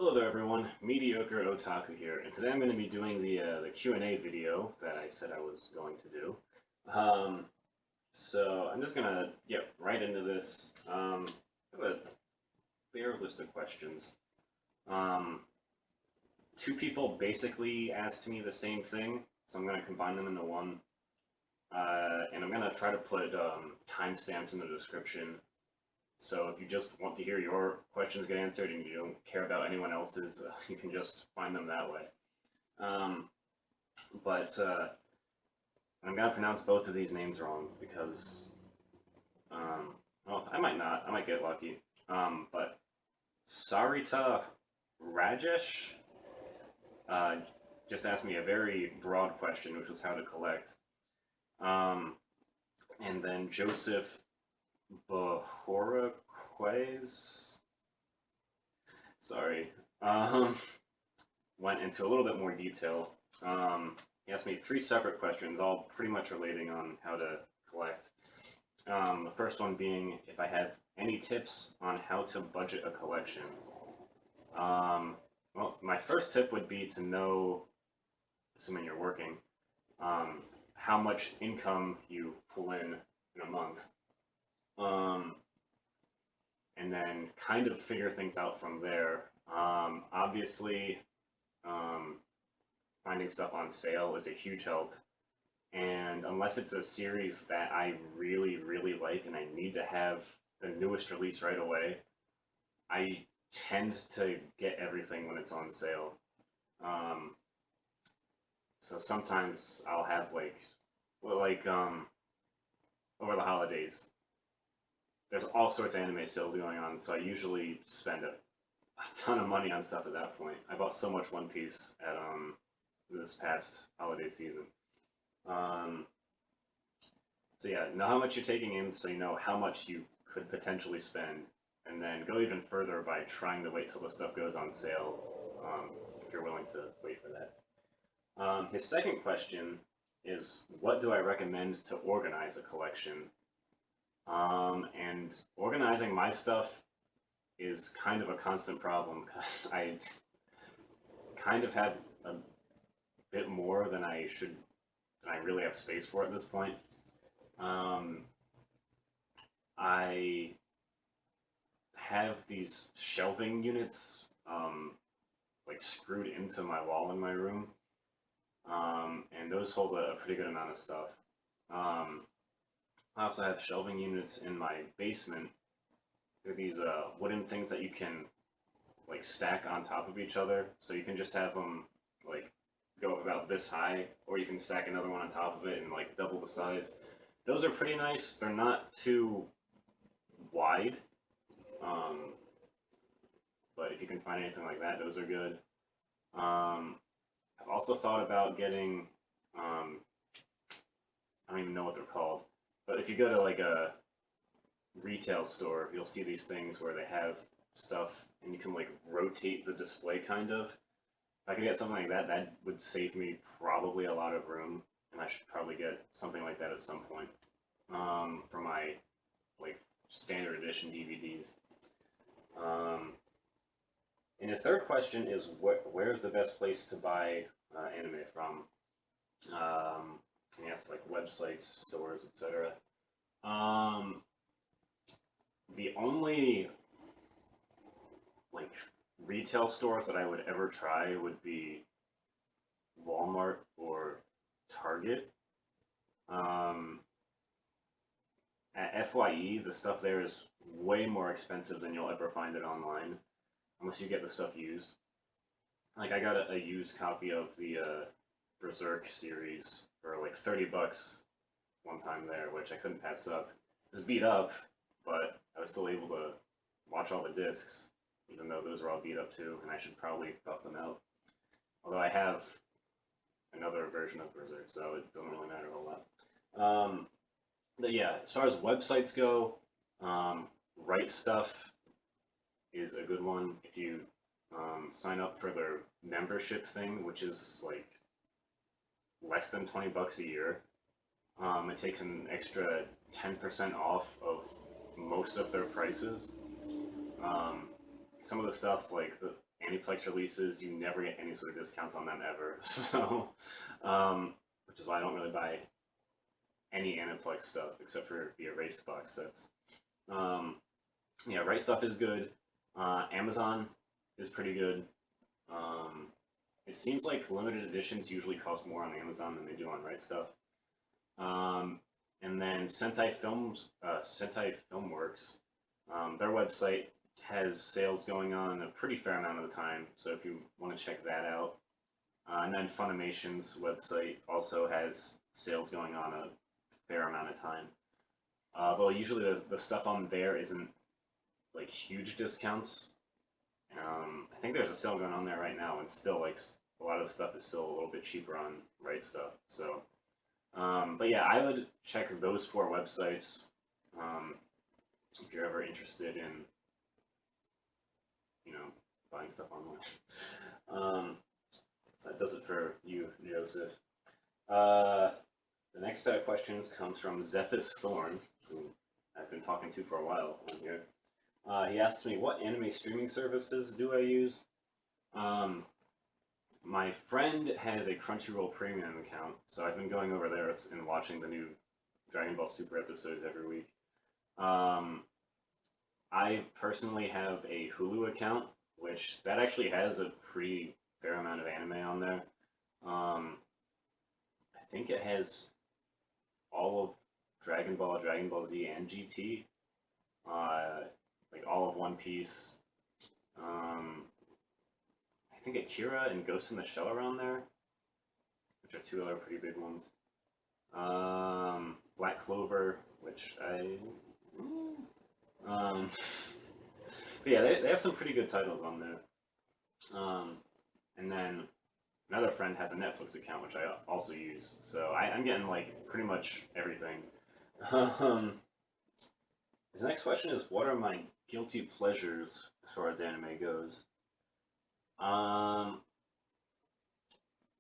Hello there everyone, Mediocre Otaku here, and today I'm going to be doing the Q&A video that I said I was going to do. So I'm just going to get right into this. I have a fair list of questions. Two people basically asked me the same thing, so I'm going to combine them into one. And I'm going to try to put timestamps in the description. So if you just want to hear your questions get answered and you don't care about anyone else's, you can just find them that way. But I'm going to pronounce both of these names wrong because, well, I might not. I might get lucky. But Sarita Rajesh just asked me a very broad question, which was how to collect. And then Joseph Bahorquez, sorry, went into a little bit more detail. He asked me 3 separate questions, all pretty much relating on how to collect. The first one being if I have any tips on how to budget a collection. Well, my first tip would be to know, assuming you're working, how much income you pull in a month. And then kind of figure things out from there. Obviously, finding stuff on sale is a huge help. And unless it's a series that I really, really like and I need to have the newest release right away, I tend to get everything when it's on sale. So sometimes I'll have over the holidays, there's all sorts of anime sales going on, so I usually spend a ton of money on stuff at that point. I bought so much One Piece at this past holiday season. So yeah, know how much you're taking in so you know how much you could potentially spend, and then go even further by trying to wait till the stuff goes on sale, if you're willing to wait for that. His second question is, what do I recommend to organize a collection? And organizing my stuff is kind of a constant problem because I kind of have a bit more than I really have space for at this point. I have these shelving units screwed into my wall in my room, and those hold a pretty good amount of stuff. I also have shelving units in my basement. They're these wooden things that you can stack on top of each other, so you can just have them go about this high, or you can stack another one on top of it and double the size. Those are pretty nice. They're not too wide, but if you can find anything like that, those are good. I've also thought about getting, I don't even know what they're called, but if you go to a retail store, you'll see these things where they have stuff and you can rotate the display kind of. If I could get something like that, that would save me probably a lot of room, and I should probably get something like that at some point for my standard edition DVDs. And his third question is, where's the best place to buy anime from? And yes, websites, stores, etc. The only retail stores that I would ever try would be Walmart or Target. At FYE, the stuff there is way more expensive than you'll ever find it online, unless you get the stuff used. I got a used copy of the Berserk series for $30 one time there, which I couldn't pass up. It was beat up, but I was still able to watch all the discs, even though those were all beat up too, and I should probably buff them out. Although I have another version of Berserk, so it doesn't really matter a whole lot. But yeah, as far as websites go, Right Stuff is a good one. If you sign up for their membership thing, which is less than $20 a year, it takes an extra 10% off of most of their prices. some of the stuff, like the Aniplex releases, you never get any sort of discounts on them ever. So, which is why I don't really buy any Aniplex stuff except for the erased box sets. Yeah, Right Stuff is good. Amazon is pretty good. It seems like limited editions usually cost more on Amazon than they do on Right Stuff. And then Sentai Filmworks, their website has sales going on a pretty fair amount of the time, so if you want to check that out. And then Funimation's website also has sales going on a fair amount of time. Though usually the stuff on there isn't like huge discounts. I think there's a sale going on there right now, and still like a lot of the stuff is still a little bit cheaper on Right Stuff. So, but yeah, I would check those 4 websites if you're ever interested in, buying stuff online. So that does it for you, Joseph. The next set of questions comes from Zethus Thorn, who I've been talking to for a while on here. He asks me, what anime streaming services do I use? My friend has a Crunchyroll Premium account, so I've been going over there and watching the new Dragon Ball Super episodes every week. I personally have a Hulu account, which that actually has a pretty fair amount of anime on there. I think it has all of Dragon Ball, Dragon Ball Z, and GT. Like all of One Piece. I think Akira and Ghost in the Shell around there, which are 2 other pretty big ones. Black Clover, which but yeah, they have some pretty good titles on there. And then another friend has a Netflix account, which I also use. So I'm getting like pretty much everything. His next question is, what are my guilty pleasures as far as anime goes? I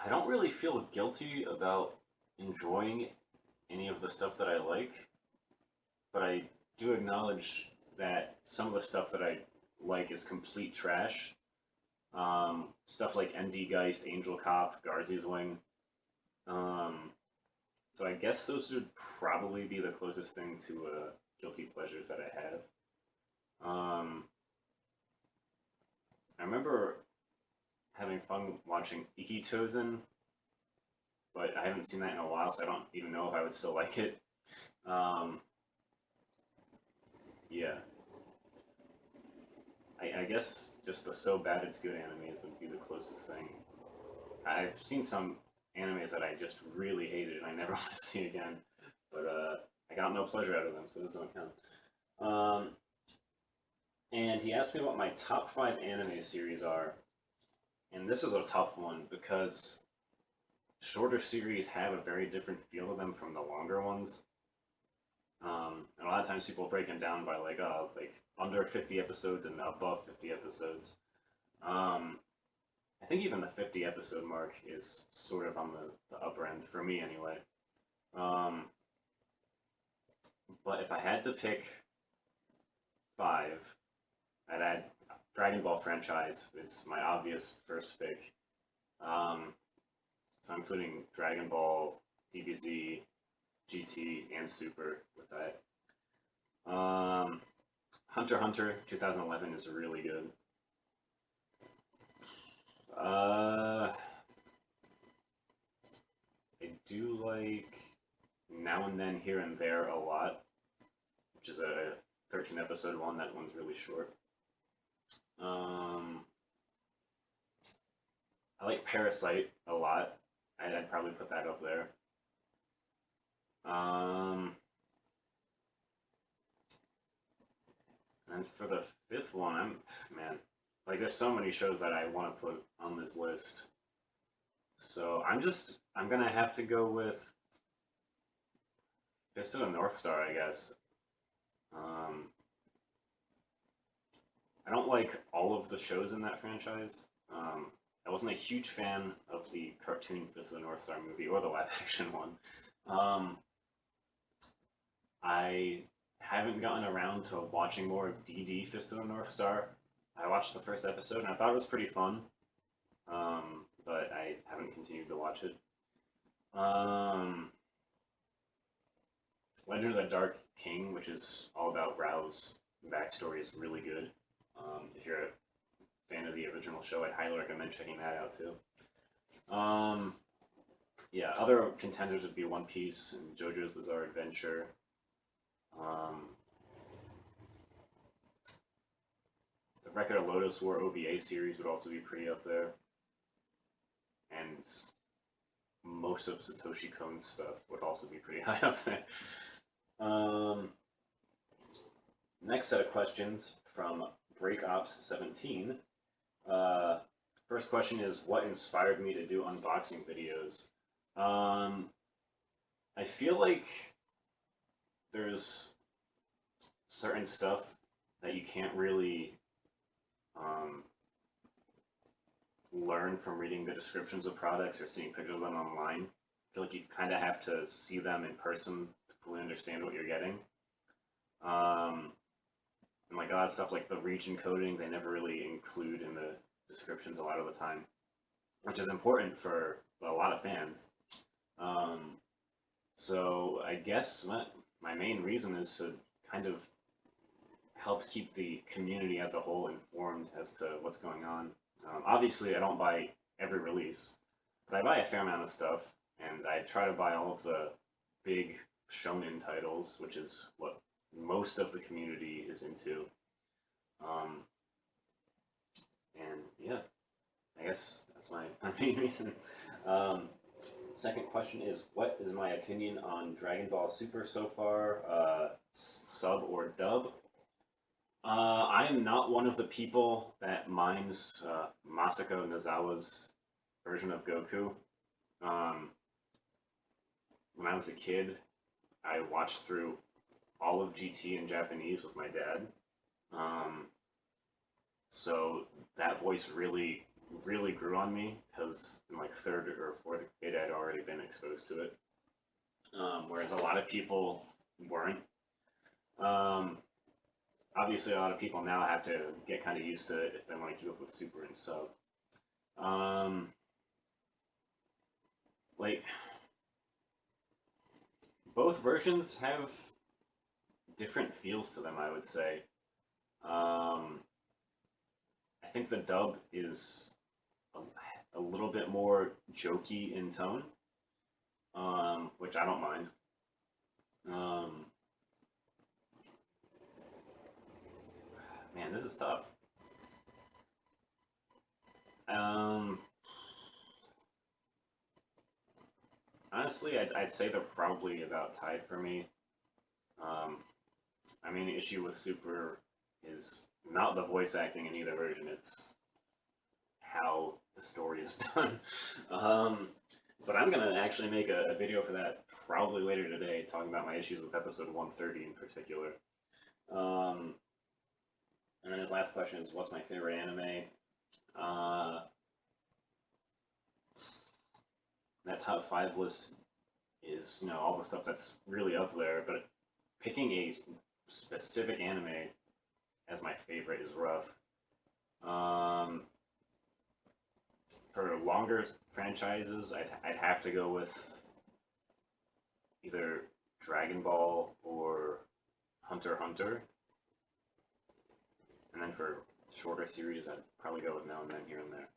don't really feel guilty about enjoying any of the stuff that I like, but I do acknowledge that some of the stuff that I like is complete trash. Stuff like ND Geist, Angel Cop, Garzi's Wing. So I guess those would probably be the closest thing to guilty pleasures that I have. I remember having fun watching Ikitozen, but I haven't seen that in a while, so I don't even know if I would still like it. Yeah. I guess just the so bad it's good animes would be the closest thing. I've seen some animes that I just really hated and I never want to see again, but I got no pleasure out of them, so those don't count. And he asked me what my top 5 anime series are, and this is a tough one because shorter series have a very different feel to them from the longer ones. And a lot of times people break them down by like under 50 episodes and above 50 episodes. I think even the 50 episode mark is sort of on the upper end for me anyway. But if I had to pick 5, I'd add Dragon Ball franchise. It's my obvious first pick. So I'm including Dragon Ball, DBZ, GT, and Super with that. Hunter x Hunter 2011 is really good. I do like Now and Then Here and There a lot, which is a 13 episode one. That one's really short. I like Parasite a lot. I'd probably put that up there. And for the 5th one, like there's so many shows that I want to put on this list. So I'm gonna have to go with Fist of the North Star, I guess. I don't like all of the shows in that franchise. I wasn't a huge fan of the cartoon Fist of the North Star movie or the live action one. I haven't gotten around to watching more of DD Fist of the North Star. I watched the first episode and I thought it was pretty fun, but I haven't continued to watch it. Legend of the Dark King, which is all about Rao's backstory, is really good. If you're a fan of the original show, I'd highly recommend checking that out too. Yeah, other contenders would be One Piece and JoJo's Bizarre Adventure. The Record of Lodoss War OVA series would also be pretty up there. And most of Satoshi Kon's stuff would also be pretty high up there. Next set of questions from BreakOps 17. First question is, what inspired me to do unboxing videos? I feel like there's certain stuff that you can't really learn from reading the descriptions of products or seeing pictures of them online. I feel like you kind of have to see them in person to fully understand what you're getting. And like a lot of stuff like the region coding, they never really include in the descriptions a lot of the time, which is important for a lot of fans. So I guess my main reason is to kind of help keep the community as a whole informed as to what's going on. Obviously, I don't buy every release, but I buy a fair amount of stuff, and I try to buy all of the big shonen titles, which is what most of the community is into. And yeah, I guess that's my main reason. Second question is, what is my opinion on Dragon Ball Super so far, sub or dub? I am not one of the people that minds Masako Nozawa's version of Goku. When I was a kid, I watched through all of GT in Japanese with my dad. So that voice really grew on me because in like third or fourth grade I'd already been exposed to it, whereas a lot of people weren't. Obviously, a lot of people now have to get kind of used to it if they want to keep up with Super and Sub. Like, both versions have different feels to them, I would say. I think the dub is a little bit more jokey in tone, which I don't mind. Man, this is tough. Honestly, I'd say they're probably about tied for me. I mean, the issue with Super is not the voice acting in either version, it's how the story is done. But I'm going to actually make a video for that probably later today, talking about my issues with episode 130 in particular. And then his last question is, what's my favorite anime? That top 5 list is, you know, all the stuff that's really up there, but picking a specific anime as my favorite is rough. For longer franchises, I'd have to go with either Dragon Ball or Hunter x Hunter. And then for shorter series, I'd probably go with Now and Then here and there.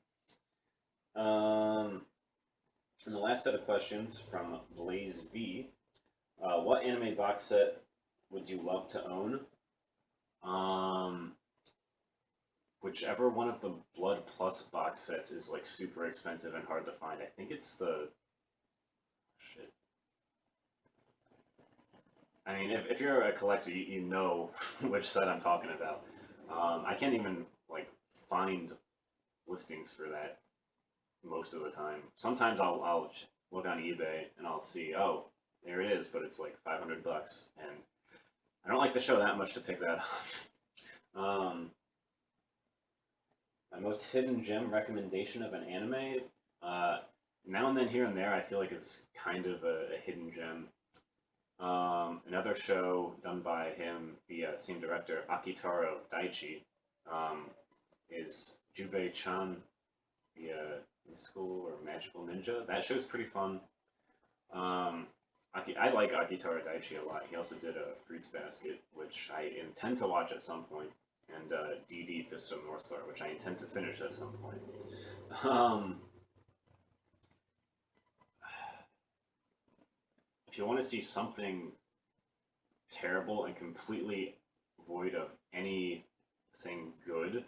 And the last set of questions from Blaize V. What anime box set would you love to own? Whichever one of the Blood Plus box sets is like super expensive and hard to find. I think it's the... Shit. I mean, if you're a collector, you know which set I'm talking about. I can't even like find listings for that most of the time. Sometimes I'll look on eBay and I'll see, oh, there it is, but it's like $500, and I don't like the show that much to pick that up. My most hidden gem recommendation of an anime, Now and Then Here and There, I feel like is kind of a hidden gem. Another show done by him, the same director, Akitaro Daichi, is Jubei-chan, the mystical or magical ninja. That show's pretty fun. I like Akitara Daichi a lot. He also did a Fruits Basket, which I intend to watch at some point, and DD Fist of North Star, which I intend to finish at some point. If you want to see something terrible and completely void of anything good,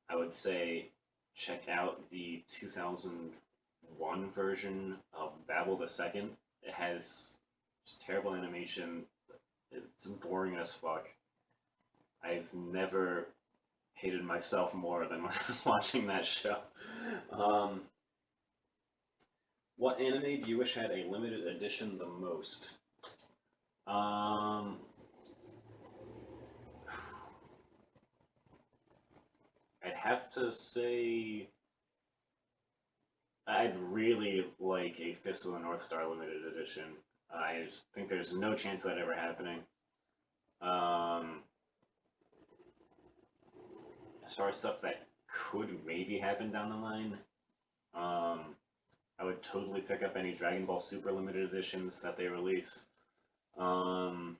I would say check out the 2001 version of Babel II. It has just terrible animation. It's boring as fuck. I've never hated myself more than when I was watching that show. What anime do you wish had a limited edition the most? I'd have to say I'd really like a Fist of the North Star limited edition. I just think there's no chance of that ever happening. As far as stuff that could maybe happen down the line, I would totally pick up any Dragon Ball Super limited editions that they release. And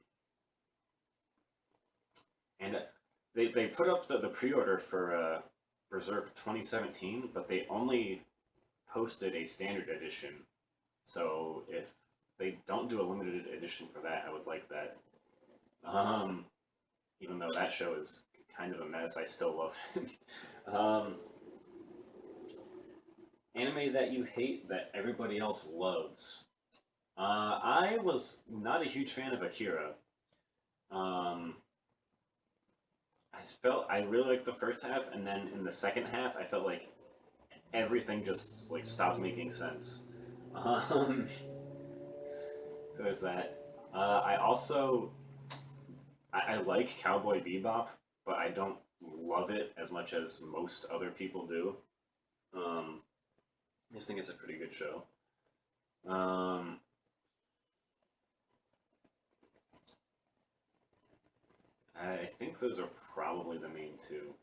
they put up the pre-order for Berserk 2017, but they only posted a standard edition. So if they don't do a limited edition for that, I would like that. Even though that show is kind of a mess, I still love it. Anime that you hate that everybody else loves. I was not a huge fan of Akira. I really liked the first half, and then in the second half, I felt like everything just like stopped making sense. So there's that. I like Cowboy Bebop, but I don't love it as much as most other people do. I just think it's a pretty good show. I think those are probably the main two.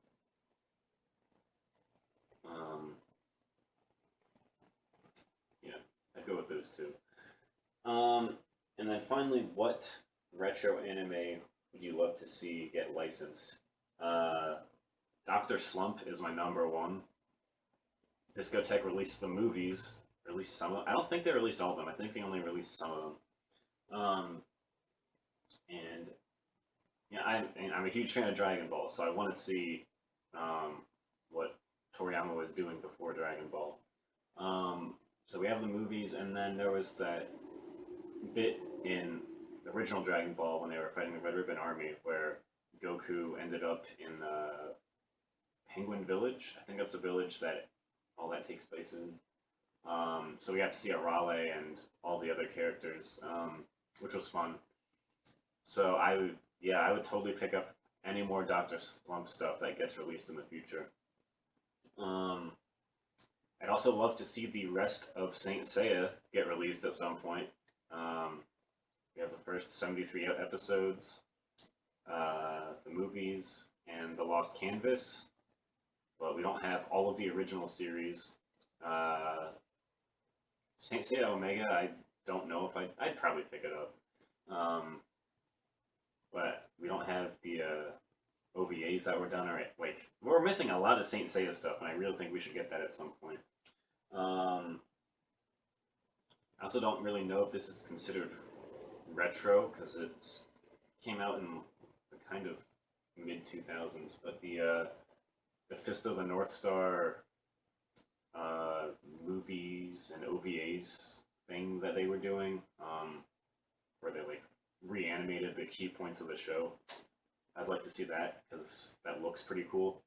Yeah, I'd go with those two. And then finally, what retro anime would you love to see get licensed? Dr. Slump is my number one. Discotheque released the movies, released some of them. I don't think they released all of them. I think they only released some of them. And yeah, I'm a huge fan of Dragon Ball, so I want to see what Toriyama was doing before Dragon Ball. So we have the movies, and then there was that bit in the original Dragon Ball when they were fighting the Red Ribbon Army, where Goku ended up in Penguin Village. I think that's the village that all that takes place in. So we got to see Arale and all the other characters, which was fun. So I would totally pick up any more Dr. Slump stuff that gets released in the future. I'd also love to see the rest of Saint Seiya get released at some point. We have the first 73 episodes, the movies, and the Lost Canvas, but we don't have all of the original series. Saint Seiya Omega, I don't know if I'd probably pick it up. But we don't have the OVAs that were done. All right, like we're missing a lot of Saint Seiya stuff, and I really think we should get that at some point. I also don't really know if this is considered retro because it came out in the kind of mid 2000s. But the Fist of the North Star movies and OVAs thing that they were doing, where they like reanimated the key points of the show. I'd like to see that because that looks pretty cool.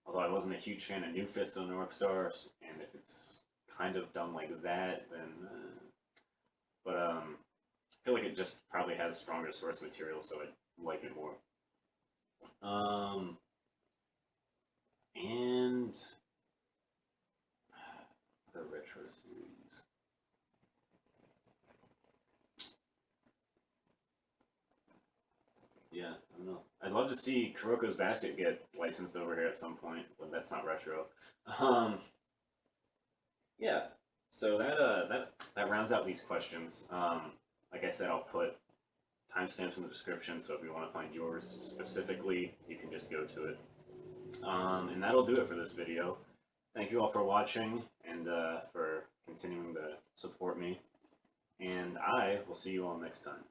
Although I wasn't a huge fan of New Fist of the North Stars, and if it's kind of done like that, then. But I feel like it just probably has stronger source material, so I'd like it more. And the retro series. Yeah, I don't know. I'd love to see Kuroko's Basket get licensed over here at some point, but that's not retro. Um, yeah. So that rounds out these questions. Like I said, I'll put timestamps in the description, so if you want to find yours specifically, you can just go to it. And that'll do it for this video. Thank you all for watching and for continuing to support me. And I will see you all next time.